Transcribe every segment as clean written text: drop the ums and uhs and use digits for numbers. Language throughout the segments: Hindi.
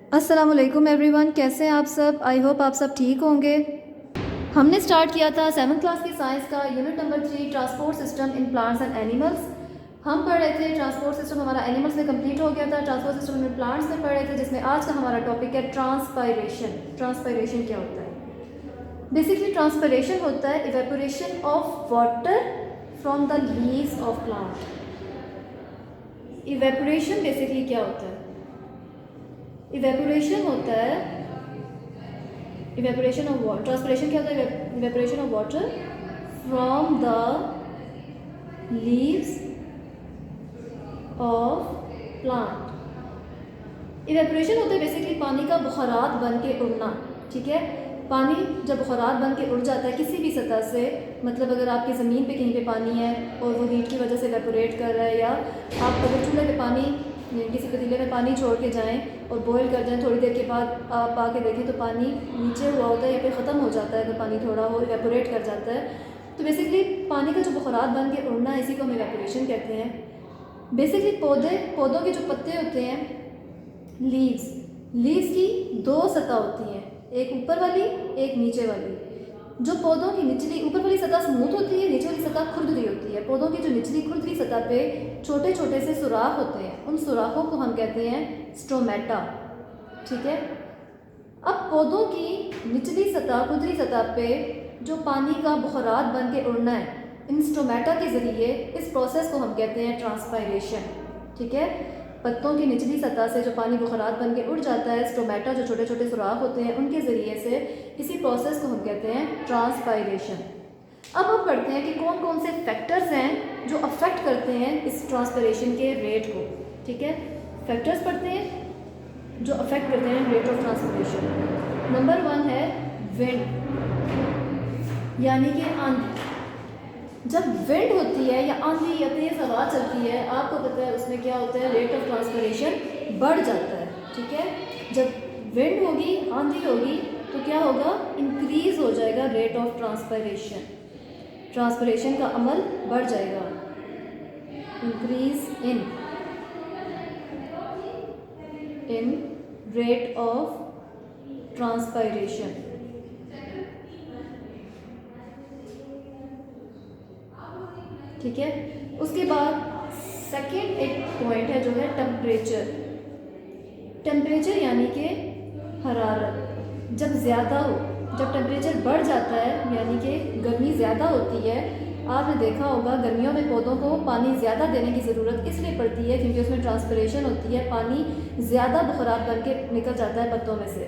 अस्सलाम वालेकुम एवरीवन, कैसे हैं आप सब। आई होप आप सब ठीक होंगे। हमने स्टार्ट किया था 7th क्लास की साइंस का unit number 3 transport system in plants and animals. हम पढ़ रहे थे ट्रांसपोर्ट सिस्टम, हमारा एनिमल्स में कंप्लीट हो गया था। ट्रांसपोर्ट सिस्टम में प्लांट्स में पढ़ रहे थे, जिसमें आज का हमारा टॉपिक है ट्रांसपायरेशन। ट्रांसपायरेशन क्या होता है? बेसिकली ट्रांसपायरेशन होता है evaporation of water from the leaves of plant. Evaporation basically क्या होता है? इवेपोरेशन होता है इवेपोरेशन ऑफ वाटर। ट्रांसपिरेशन क्या होता है? Evaporation of water from the leaves of plant. Evaporation होता है बेसिकली पानी का बुखारात बन के उड़ना। ठीक है, पानी जब बुखारात बन के उड़ जाता है किसी भी सतह से, मतलब अगर आपकी ज़मीन पे कहीं पे पानी है और वो हीट की वजह से इवेपोरेट कर रहा है, या आप अगर चूल्हे पे पानी किसी पतीले में पानी छोड़ के जाएं और बॉयल कर जाएं, थोड़ी देर के बाद आप आके देखें तो पानी नीचे हुआ होता है या फिर ख़त्म हो जाता है। अगर पानी थोड़ा हो इवेपोरेट कर जाता है। तो बेसिकली पानी का जो बुखारात बन के उड़ना है, इसी को हम इवेपोरेशन कहते हैं। बेसिकली पौधों के जो पत्ते होते हैं, लीव्स की दो सतह होती हैं, एक ऊपर वाली एक नीचे वाली। जो पौधों की निचली ऊपर वाली सतह स्मूथ होती है, नीचे वाली सतह खुरदरी होती है। पौधों की जो निचली खुरदरी सतह पे छोटे छोटे से सुराख होते हैं, उन सुराखों को हम कहते हैं स्टोमेटा। ठीक है, अब पौधों की निचली सतह खुरदरी सतह पे जो पानी का बुखारात बन के उड़ना है, इन स्टोमेटा के ज़रिए, इस प्रोसेस को हम कहते हैं ट्रांसपायरेशन। ठीक है, पत्तों की निचली सतह से जो पानी बुखारात बन के उड़ जाता है, स्टोमेटा जो छोटे छोटे सुराख होते हैं उनके ज़रिए से, इसी प्रोसेस को हम कहते हैं ट्रांसपायरेशन। अब हम पढ़ते हैं कि कौन कौन से फैक्टर्स हैं जो अफेक्ट करते हैं इस ट्रांसपायरेशन के रेट को। ठीक है, फैक्टर्स पढ़ते हैं जो अफेक्ट करते हैं रेट ऑफ ट्रांसपायरेशन। नंबर 1 है विंड, यानी कि आंधी। जब विंड होती है या आंधी या तेज़ हवा चलती है, आपको पता है उसमें क्या होता है, रेट ऑफ ट्रांसपिरेशन बढ़ जाता है। ठीक है, जब विंड होगी, आंधी होगी, तो क्या होगा, इंक्रीज हो जाएगा रेट ऑफ ट्रांसपिरेशन। ट्रांसपिरेशन का अमल बढ़ जाएगा। Increase in rate of transpiration. ठीक है, उसके बाद सेकेंड एक पॉइंट है जो है टेम्परेचर। टेम्परेचर यानी कि हरारत जब ज़्यादा हो, जब टेम्परेचर बढ़ जाता है, यानी कि गर्मी ज़्यादा होती है। आपने देखा होगा गर्मियों में पौधों को पानी ज़्यादा देने की ज़रूरत इसलिए पड़ती है क्योंकि उसमें ट्रांसपिरेशन होती है, पानी ज़्यादा बुखारात बन के निकल जाता है पत्तों में से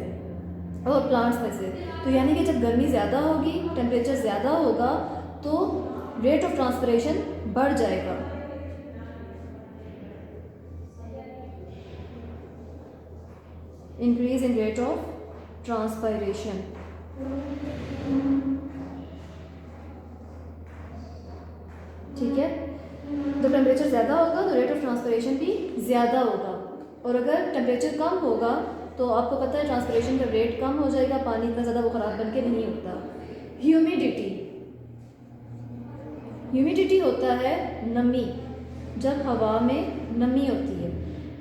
और प्लांट्स में से। तो यानी कि जब गर्मी ज़्यादा होगी, टेम्परेचर ज़्यादा होगा, तो रेट ऑफ ट्रांसपिरेशन बढ़ जाएगा। Increase in rate of transpiration. ठीक है, जब टेम्परेचर ज़्यादा होगा तो रेट ऑफ ट्रांसपिरेशन भी ज़्यादा होगा, और अगर टेम्परेचर कम होगा तो आपको पता है ट्रांसपिरेशन का रेट कम हो जाएगा, पानी इतना ज़्यादा बुखारात बन के नहीं उठता। ह्यूमिडिटी होता है नमी, जब हवा में नमी होती है।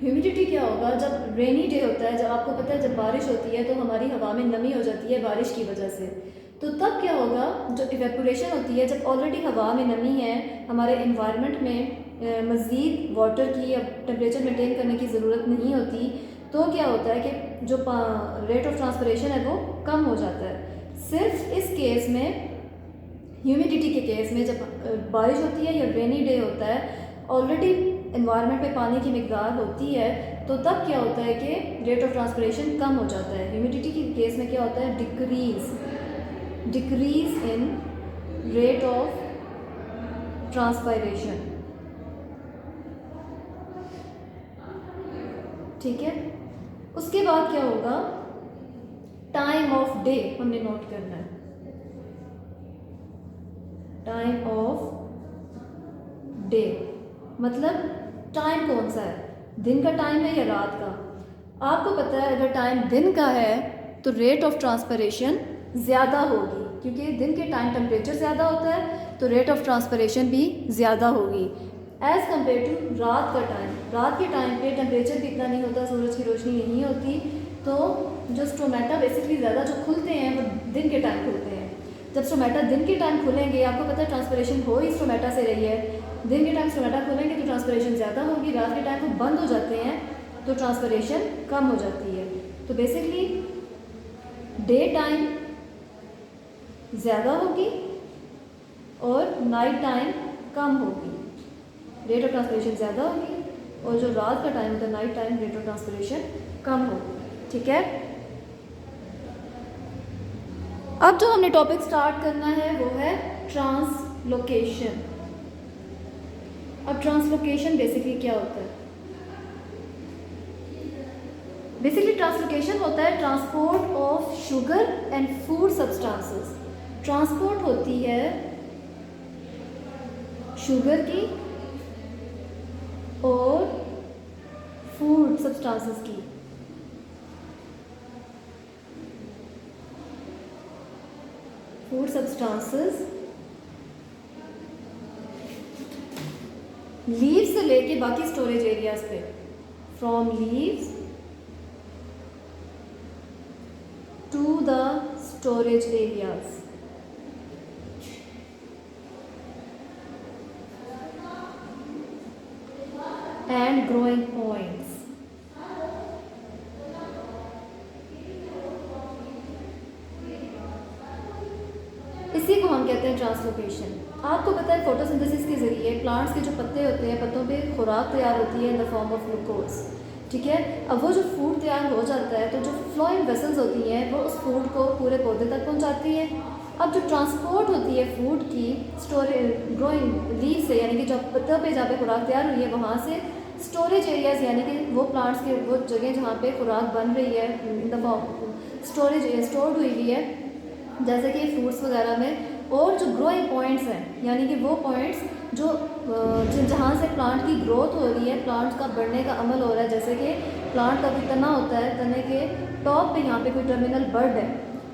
ह्यूमिडिटी क्या होगा, जब रेनी डे होता है, जब आपको पता है जब बारिश होती है तो हमारी हवा में नमी हो जाती है बारिश की वजह से। तो तब क्या होगा, जो इवेपोरेशन होती है, जब ऑलरेडी हवा में नमी है, हमारे इन्वायरमेंट में मज़ीद वाटर की या टेम्परेचर मेंटेन करने की ज़रूरत नहीं होती, तो क्या होता है कि जो रेट ऑफ ट्रांसपिरेशन है वो कम हो जाता है। सिर्फ इस केस में, ह्यूमिडिटी के केस में, जब बारिश होती है या रेनी डे होता है, ऑलरेडी एनवायरनमेंट में पानी की मिकदार होती है, तो तब क्या होता है कि रेट ऑफ ट्रांसपिरेशन कम हो जाता है। ह्यूमिडिटी के केस में क्या होता है, decrease in rate of transpiration. ठीक है, उसके बाद क्या होगा, टाइम ऑफ डे हमने नोट करना है। टाइम ऑफ डे मतलब टाइम कौन सा है, दिन का टाइम है या रात का। आपको पता है अगर टाइम दिन का है तो रेट ऑफ ट्रांसपिरेशन ज़्यादा होगी, क्योंकि दिन के टाइम टेम्परेचर ज़्यादा होता है तो रेट ऑफ ट्रांसपिरेशन भी ज़्यादा होगी। एज़ कम्पेयर टू रात का टाइम। रात के टाइम पे टेम्परेचर भी इतना नहीं होता, सूरज की रोशनी नहीं होती, तो जो स्ट्रोमेटा बेसिकली ज़्यादा जो खुलते हैं वो दिन के टाइम खुलते हैं। जब स्ट्रोमेटा दिन के टाइम खुलेंगे, आपको पता है ट्रांसपिरेशन हो ही स्ट्रोमेटा से रही है, दिन के टाइम स्ट्रोमेटा खुलेंगे तो ट्रांसपिरेशन ज़्यादा होगी, रात के टाइम वो बंद हो जाते हैं तो ट्रांसपिरेशन कम हो जाती है। तो बेसिकली डे टाइम ज़्यादा होगी और नाइट टाइम कम होगी, रेट ऑफ ट्रांसपिरेशन ज़्यादा होगी, और जो रात का टाइम होता है night time, rate of transpiration कम होगी। ठीक है, अब जो हमने टॉपिक स्टार्ट करना है वो है ट्रांसलोकेशन। अब ट्रांसलोकेशन बेसिकली क्या होता है? बेसिकली ट्रांसलोकेशन होता है transport of sugar and food substances. Transport होती है शुगर की और फूड सब्सटेंसेस की। फूड सब्सटेंसेस लीव्स से लेके बाकी स्टोरेज एरियाज पे, from leaves to the storage areas. And growing points. इसी को हम कहते हैं ट्रांसलोकेशन। आपको पता है फोटोसिंथेसिस के ज़रिए प्लांट्स के जो पत्ते होते हैं, पत्तों पे खुराक तैयार होती है in the form of glucose. ठीक है, अब वो जो फूड तैयार हो जाता है तो जो फ्लोइंग वेसल्स होती हैं वो उस फूड को पूरे पौधे तक पहुंचाती है। अब जो ट्रांसपोर्ट होती है फूड की स्टोरेज ग्रोइंग लीव से, यानी कि जो पत्तों पे जहाँ पे खुराक तैयार हुई है वहाँ से स्टोरेज एरियाज, यानी कि वो प्लांट्स के वो जगह जहाँ पे खुराक बन रही है in the form storage stored हुई हुई है, जैसे कि फ्रूट्स वगैरह में। और जो ग्रोइंग पॉइंट्स हैं, यानी कि वो पॉइंट्स जो जहाँ से प्लांट की ग्रोथ हो रही है, प्लांट का बढ़ने का अमल हो रहा है, जैसे कि प्लांट का कोई तना होता है, तने के टॉप पे यहाँ पे कोई टर्मिनल बड है,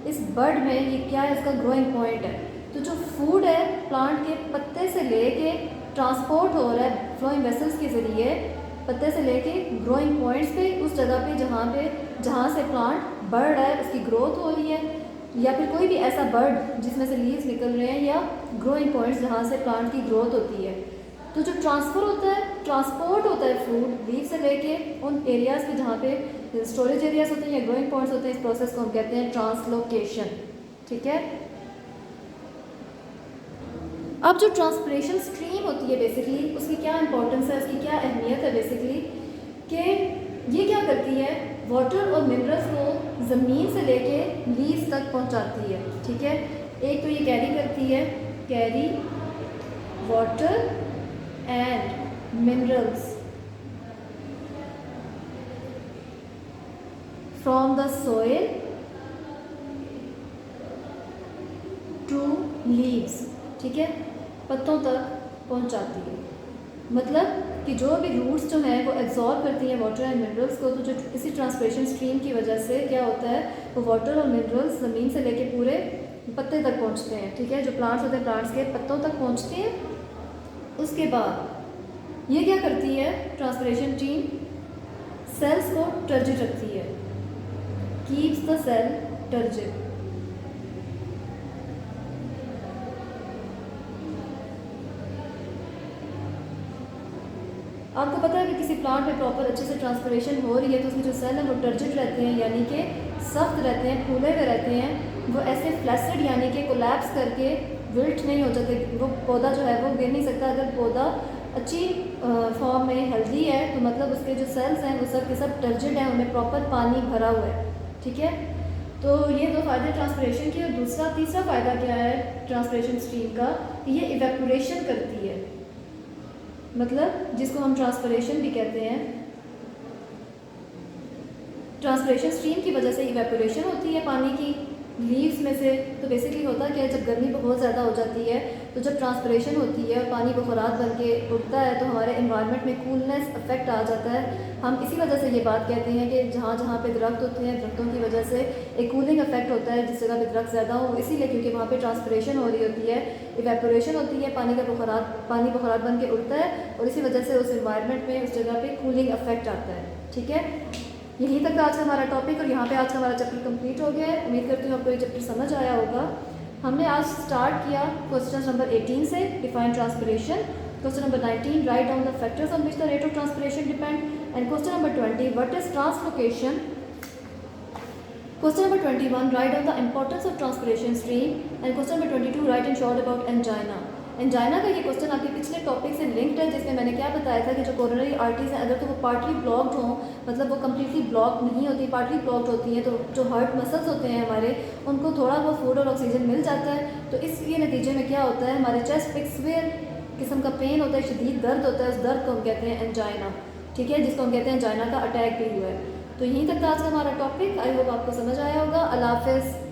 इस बड में ये क्या है, इसका ग्रोइंग पॉइंट है। तो जो फूड है प्लांट के पत्ते से लेके ट्रांसपोर्ट हो रहा है फ्लोइंग वेसल्स के ज़रिए पत्ते से लेके ग्रोइंग पॉइंट्स पे, उस जगह पे जहाँ से प्लांट बढ़ रहा है, उसकी ग्रोथ हो रही है, या फिर कोई भी ऐसा बर्ड जिसमें से लीव्स निकल रहे हैं, या ग्रोइंग पॉइंट्स जहाँ से प्लांट की ग्रोथ होती है। तो जो ट्रांसफ़र होता है, ट्रांसपोर्ट होता है फूड लीव से लेके उन एरियाज़ पे जहाँ पे स्टोरेज एरियाज होते हैं या ग्रोइंग पॉइंट्स होते हैं, इस प्रोसेस को हम कहते हैं ट्रांसलोकेशन। ठीक है, अब जो ट्रांसपिरेशन स्ट्रीम होती है बेसिकली उसकी क्या इंपॉर्टेंस है, उसकी क्या अहमियत है बेसिकली, कि ये क्या करती है, वाटर और मिनरल्स को ज़मीन से लेके लीव्स तक पहुंचाती है। ठीक है, एक तो ये कैरी करती है, carry water and minerals from the soil to leaves. ठीक है, पत्तों तक पहुंचाती है, मतलब कि जो भी रूट्स जो हैं वो एब्जॉर्ब करती हैं वाटर एंड मिनरल्स को। तो जो इसी ट्रांसपिरेशन स्ट्रीम की वजह से क्या होता है, वो वाटर और मिनरल्स ज़मीन से लेके पूरे पत्ते तक पहुंचते हैं। ठीक है, जो प्लांट्स होते हैं प्लांट्स के पत्तों तक पहुंचते हैं। उसके बाद ये क्या करती है ट्रांसपिरेशन स्ट्रीम, सेल्स को टर्जिड रखती है, कीप्स द सेल टर्जिड। आपको पता है कि किसी प्लांट में प्रॉपर अच्छे से ट्रांसपिरेशन हो रही है तो उसके जो सेल हैं वो टर्जिड रहते हैं, यानी कि सख्त रहते हैं, फूले हुए रहते हैं। वो ऐसे फ्लैसिड यानी कि कोलैप्स करके विल्ट नहीं हो जाते, वो पौधा जो है वो गिर नहीं सकता। अगर पौधा अच्छी फॉर्म में हेल्दी है तो मतलब उसके जो सेल्स हैं वो सब के सब टर्जिड हैं, उनमें प्रॉपर पानी भरा हुआ है। ठीक है, तो ये दो फ़ायदे ट्रांसपिरेशन के। और तीसरा फ़ायदा क्या है ट्रांसपिरेशन स्ट्रीम का, कि ये इवेपोरेशन करती है, मतलब जिसको हम ट्रांसपिरेशन भी कहते हैं। ट्रांसपिरेशन स्ट्रीम की वजह से इवेपोरेशन होती है पानी की, लीव्स में से। तो बेसिकली होता क्या है, जब गर्मी बहुत ज़्यादा हो जाती है तो जब ट्रांसपरेशन होती है और पानी बुखारात बन के उठता है तो हमारे इन्वायरमेंट में कूलनेस इफेक्ट आ जाता है। हम इसी वजह से ये बात कहते हैं कि जहाँ जहाँ पे दरख्त होते हैं, दरख्तों की वजह से एक कूलिंग इफेक्ट होता है जिस जगह पे दरख्त ज़्यादा हो, इसीलिए क्योंकि वहाँ पे ट्रांसपरेशन हो रही होती है, इवेपोरेशन होती है, पानी बुखारात बन के उठता है और इसी वजह से उस इन्वायरमेंट में उस जगह पे कूलिंग इफेक्ट आता है। ठीक है, यहीं तक आज का हमारा टॉपिक और यहाँ पे आज का हमारा चैप्टर कंप्लीट हो गया है। उम्मीद करती हूँ आपको ये चैप्टर समझ आया होगा। हमने आज स्टार्ट किया क्वेश्चन नंबर 18 से, define transpiration. Question number 19, write down the factors on which the rate of transpiration depend. And question number 20, what is translocation. Question number 21, write down the importance of transpiration stream. And question number 22, right in short about angina. Angina का ये क्वेश्चन आपके पिछले टॉपिक से लिंक्ड है, जिसमें मैंने क्या बताया था कि जो कोरोनरी आर्टरीज हैं अगर तो वो पार्टली ब्लॉक्ड हों, मतलब वो कम्प्लीटली ब्लॉक नहीं होती, पार्टली ब्लॉक्ड होती हैं, तो जो हार्ट मसल्स होते हैं हमारे, उनको थोड़ा बहुत फूड और ऑक्सीजन मिल जाता है। तो इसके नतीजे में क्या होता है, हमारे चेस्ट पे सिवियर किस्म का पेन होता है, शदीद दर्द होता है, उस दर्द को हम कहते हैं एंजाइना। ठीक है, जिसको हम कहते हैं एंजाइना का अटैक भी हुआ है। तो यहीं तक था आज का हमारा टॉपिक। आई होप आपको समझ आया होगा। अल्लाह हाफ़िज़।